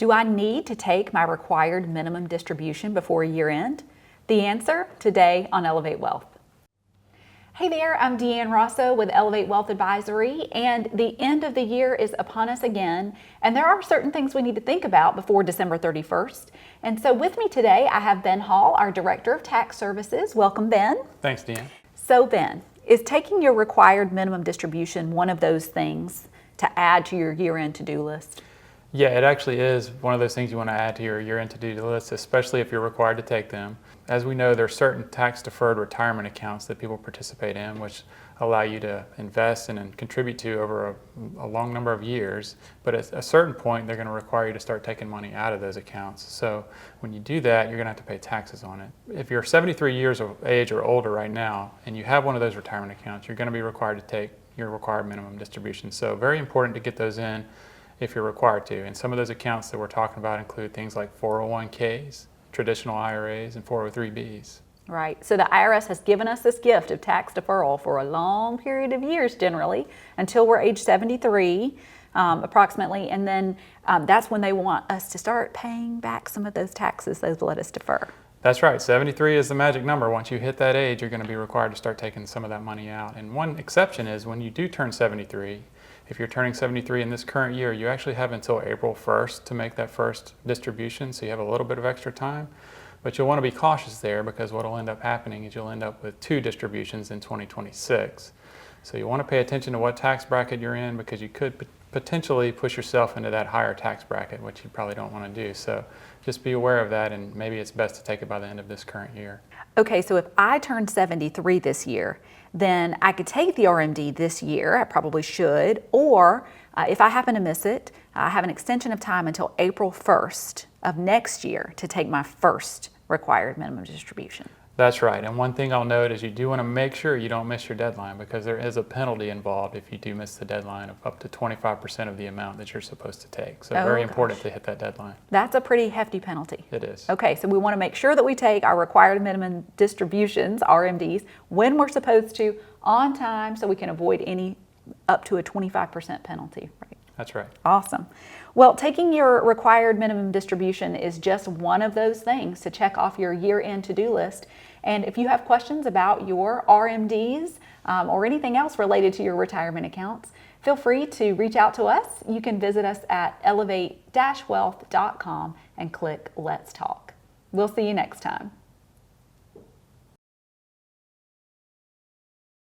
Do I need to take my required minimum distribution before year end? The answer today on Elevate Wealth. Hey there, I'm Deanne Rosso with Elevate Wealth Advisory, and the end of the year is upon us again, and there are certain things we need to think about before December 31st. And so with me today, I have Ben Hall, our Director of Tax Services. Welcome, Ben. Thanks, Deanne. So Ben, is taking your required minimum distribution one of those things to add to your year-end to-do list? Yeah, it actually is one of those things you want to add to your year-end to-do list, especially if you're required to take them. As we know, there are certain tax-deferred retirement accounts that people participate in, which allow you to invest and contribute to over a long number of years. But at a certain point, they're going to require you to start taking money out of those accounts. So when you do that, you're going to have to pay taxes on it. If you're 73 years of age or older right now, and you have one of those retirement accounts, you're going to be required to take your required minimum distribution. So very important to get those in if you're required to. And some of those accounts that we're talking about include things like 401ks, traditional IRAs, and 403bs. Right. So the IRS has given us this gift of tax deferral for a long period of years, generally, until we're age 73, approximately. And then that's when they want us to start paying back some of those taxes they've let us defer. That's right. 73 is the magic number. Once you hit that age, you're going to be required to start taking some of that money out. And one exception is when you do turn 73, if you're turning 73 in this current year, you actually have until April 1st to make that first distribution, so you have a little bit of extra time. But you'll want to be cautious there, because what will end up happening is you'll end up with 2 distributions in 2026. So you want to pay attention to what tax bracket you're in, because you could potentially push yourself into that higher tax bracket, which you probably don't want to do. So just be aware of that, and maybe it's best to take it by the end of this current year. Okay, so if I turned 73 this year, then I could take the RMD this year. I probably should. Or if I happen to miss it, I have an extension of time until April 1st of next year to take my first required minimum distribution. That's right. And one thing I'll note is you do want to make sure you don't miss your deadline, because there is a penalty involved if you do miss the deadline of up to 25% of the amount that you're supposed to take. So very important to hit that deadline. That's a pretty hefty penalty. It is. Okay, so we want to make sure that we take our required minimum distributions, RMDs, when we're supposed to, on time, so we can avoid any up to a 25% penalty. Right? That's right. Awesome. Well, taking your required minimum distribution is just one of those things to check off your year-end to-do list. And if you have questions about your RMDs or anything else related to your retirement accounts, feel free to reach out to us. You can visit us at elevate-wealth.com and click Let's Talk. We'll see you next time.